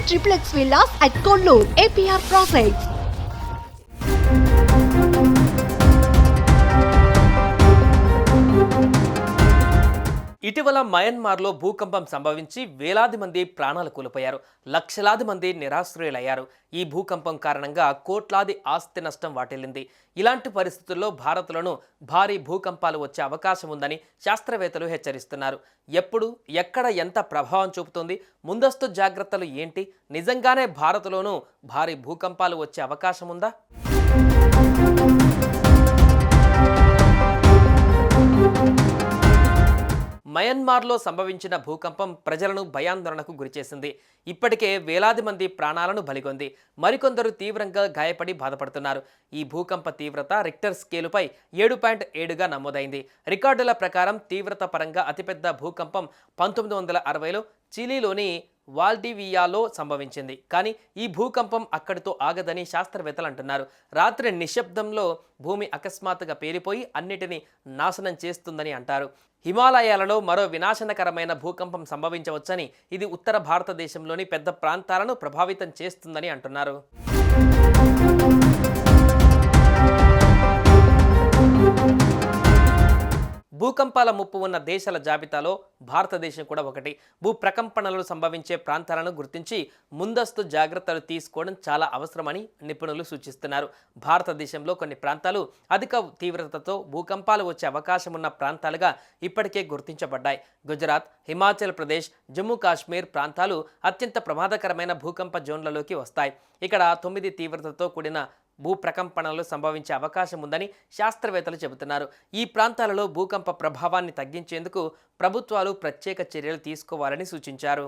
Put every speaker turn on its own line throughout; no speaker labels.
triplex villas at Kollur, APR Projects.
ఇటీవల మయన్మార్లో భూకంపం సంభవించి వేలాది మంది ప్రాణాలు కోల్పోయారు. లక్షలాది మంది నిరాశ్రయులయ్యారు. ఈ భూకంపం కారణంగా కోట్లాది ఆస్తి నష్టం వాటిల్లింది. ఇలాంటి పరిస్థితుల్లో భారత్లోనూ భారీ భూకంపాలు వచ్చే అవకాశం ఉందని శాస్త్రవేత్తలు హెచ్చరిస్తున్నారు. ఎప్పుడు, ఎక్కడ, ఎంత ప్రభావం చూపుతుంది, ముందస్తు జాగ్రత్తలు ఏంటి, నిజంగానే భారత్లోనూ భారీ భూకంపాలు వచ్చే అవకాశం ఉందా? మయన్మార్లో సంభవించిన భూకంపం ప్రజలను భయాందోళనకు గురిచేసింది. ఇప్పటికే వేలాది మంది ప్రాణాలను బలిగొంది. మరికొందరు తీవ్రంగా గాయపడి బాధపడుతున్నారు. ఈ భూకంప తీవ్రత రిక్టర్ స్కేలుపై 7.7గా నమోదైంది. రికార్డుల ప్రకారం తీవ్రత పరంగా అతిపెద్ద భూకంపం 1960లో చిలీలోని వాల్డివియాలో సంభవించింది. కానీ ఈ భూకంపం అక్కడితో ఆగదని శాస్త్రవేత్తలు అంటున్నారు. రాత్రి నిశ్శబ్దంలో భూమి అకస్మాత్తుగా పేలిపోయి అన్నిటినీ నాశనం చేస్తుందని అంటారు. హిమాలయాలలో మరో వినాశనకరమైన భూకంపం సంభవించవచ్చని, ఇది ఉత్తర భారతదేశంలోని పెద్ద ప్రాంతాలను ప్రభావితం చేస్తుందని అంటున్నారు. భూకంపాల ముప్పు ఉన్న దేశాల జాబితాలో భారతదేశం కూడా ఒకటి. భూ ప్రకంపనలు సంభవించే ప్రాంతాలను గుర్తించి ముందస్తు జాగ్రత్తలు తీసుకోవడం చాలా అవసరమని నిపుణులు సూచిస్తున్నారు. భారతదేశంలో కొన్ని ప్రాంతాలు అధిక తీవ్రతతో భూకంపాలు వచ్చే అవకాశం ఉన్న ప్రాంతాలుగా ఇప్పటికే గుర్తించబడ్డాయి. గుజరాత్, హిమాచల్ ప్రదేశ్, జమ్మూ కాశ్మీర్ ప్రాంతాలు అత్యంత ప్రమాదకరమైన భూకంప జోన్లలోకి వస్తాయి. ఇక్కడ 9 తీవ్రతతో కూడిన భూ ప్రకంపనలు సంభవించే అవకాశం ఉందని శాస్త్రవేత్తలు చెబుతున్నారు. ఈ ప్రాంతాలలో భూకంప ప్రభావాన్ని తగ్గించేందుకు ప్రభుత్వాలు ప్రత్యేక చర్యలు తీసుకోవాలని సూచించారు.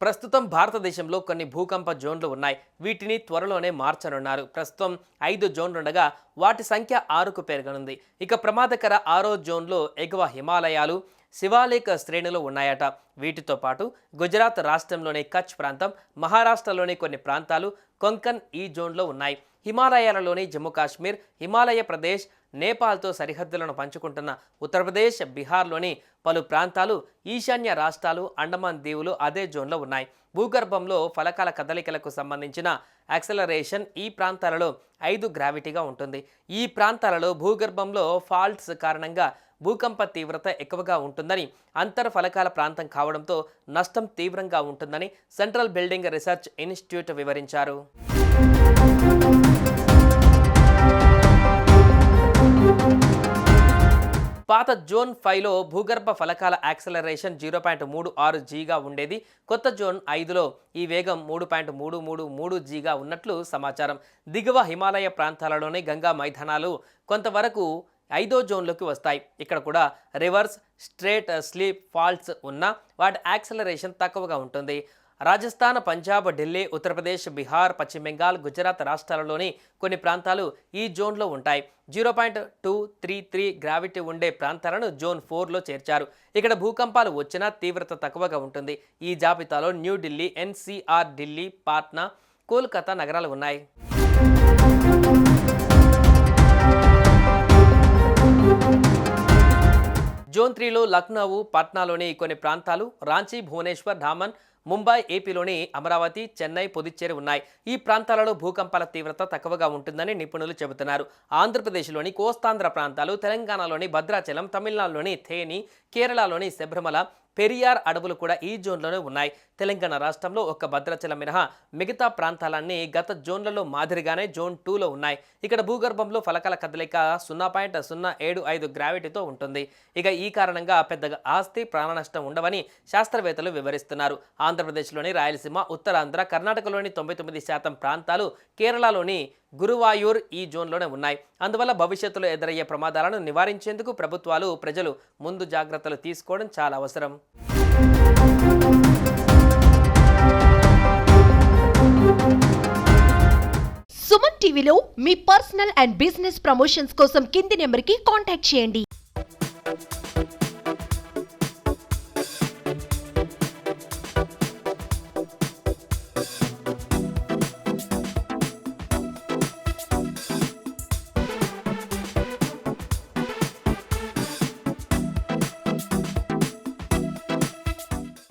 ప్రస్తుతం భారతదేశంలో కొన్ని భూకంప జోన్లు ఉన్నాయి. వీటిని త్వరలోనే మార్చనున్నారు. ప్రస్తుతం 5 జోన్లుండగా వాటి సంఖ్య 6కు పెరగనుంది. ఇక ప్రమాదకర 6వ జోన్లో ఎగువ హిమాలయాలు, శివాలిక్ శ్రేణులు ఉన్నాయట. వీటితో పాటు గుజరాత్ రాష్ట్రంలోని కచ్ ప్రాంతం, మహారాష్ట్రలోని కొన్ని ప్రాంతాలు, కొంకన్ ఈ జోన్లో ఉన్నాయి. హిమాలయాలలోని జమ్మూ కాశ్మీర్, హిమాలయ ప్రదేశ్, నేపాల్తో సరిహద్దులను పంచుకుంటున్న ఉత్తరప్రదేశ్, బీహార్లోని పలు ప్రాంతాలు, ఈశాన్య రాష్ట్రాలు, అండమాన్ దీవులు అదే జోన్లో ఉన్నాయి. భూగర్భంలో ఫలకాల కదలికలకు సంబంధించిన యాక్సలరేషన్ ఈ ప్రాంతాలలో 5 గ్రావిటీగా ఉంటుంది. ఈ ప్రాంతాలలో భూగర్భంలో ఫాల్ట్స్ కారణంగా భూకంప తీవ్రత ఎక్కువగా ఉంటుందని, అంతర్ ఫలకాల ప్రాంతం కావడంతో నష్టం తీవ్రంగా ఉంటుందని సెంట్రల్ బిల్డింగ్ రీసెర్చ్ ఇన్స్టిట్యూట్ వివరించారు. పాత జోన్ 5లో భూగర్భ ఫలకాల యాక్సలరేషన్ 0.36Gగా ఉండేది. కొత్త జోన్ 5లో ఈ వేగం 3.333Gగా ఉన్నట్లు సమాచారం. దిగువ హిమాలయ ప్రాంతాలలోని గంగా మైదానాలు కొంతవరకు 5వ జోన్లోకి వస్తాయి. ఇక్కడ కూడా రివర్స్, స్ట్రేట్ స్లీప్ ఫాల్ట్స్ ఉన్న వాటి యాక్సలరేషన్ తక్కువగా ఉంటుంది. రాజస్థాన్, పంజాబ్, ఢిల్లీ, ఉత్తరప్రదేశ్, బీహార్, పశ్చిమ బెంగాల్, గుజరాత్ రాష్ట్రాలలోని కొన్ని ప్రాంతాలు ఈ జోన్లో ఉంటాయి. 0.233 గ్రావిటీ ఉండే ప్రాంతాలను జోన్ 4లో చేర్చారు. ఇక్కడ భూకంపాలు వచ్చినా తీవ్రత తక్కువగా ఉంటుంది. ఈ జాబితాలో న్యూఢిల్లీ, ఎన్సీఆర్, ఢిల్లీ, పాట్నా, కోల్కతా నగరాలు ఉన్నాయి. జోన్ 3లో లక్నో, పట్నాలోని కొన్ని ప్రాంతాలు, రాంచీ, భువనేశ్వర్, ధామన్, ముంబై, ఏపీలోని అమరావతి, చెన్నై, పుదుచ్చేరి ఉన్నాయి. ఈ ప్రాంతాలలో భూకంపాల తీవ్రత తక్కువగా ఉంటుందని నిపుణులు చెబుతున్నారు. ఆంధ్రప్రదేశ్లోని కోస్తాంధ్ర ప్రాంతాలు, తెలంగాణలోని భద్రాచలం, తమిళనాడులోని థేని, కేరళలోని శబరిమల, పెరియార్ అడవులు కూడా ఈ జోన్లోనే ఉన్నాయి. తెలంగాణ రాష్ట్రంలో ఒక్క భద్రాచలం మినహా మిగతా ప్రాంతాలన్నీ గత జోన్లలో మాదిరిగానే జోన్ 2లో ఉన్నాయి. ఇక్కడ భూగర్భంలో ఫలకాల కదలిక 0.075 గ్రావిటీతో ఉంటుంది. ఇక ఈ కారణంగా పెద్దగా ఆస్తి, ప్రాణ నష్టం ఉండవని శాస్త్రవేత్తలు వివరిస్తున్నారు. ఆంధ్రప్రదేశ్లోని రాయలసీమ, ఉత్తరాంధ్ర, కర్ణాటకలోని 99% ప్రాంతాలు, కేరళలోని గురువాయూర్ ఈ జోన్లోనే ఉన్నాయి. అందువల్ల భవిష్యత్తులో ఎదురయ్యే ప్రమాదాలను నివారించేందుకు ప్రభుత్వాలు, ప్రజలు ముందు జాగ్రత్తలు తీసుకోవడం చాలా అవసరం.
సుమన్ టీవీలో మీ పర్సనల్ అండ్ బిజినెస్ ప్రమోషన్స్ కోసం కింది నెంబర్కి కాంటాక్ట్ చేయండి.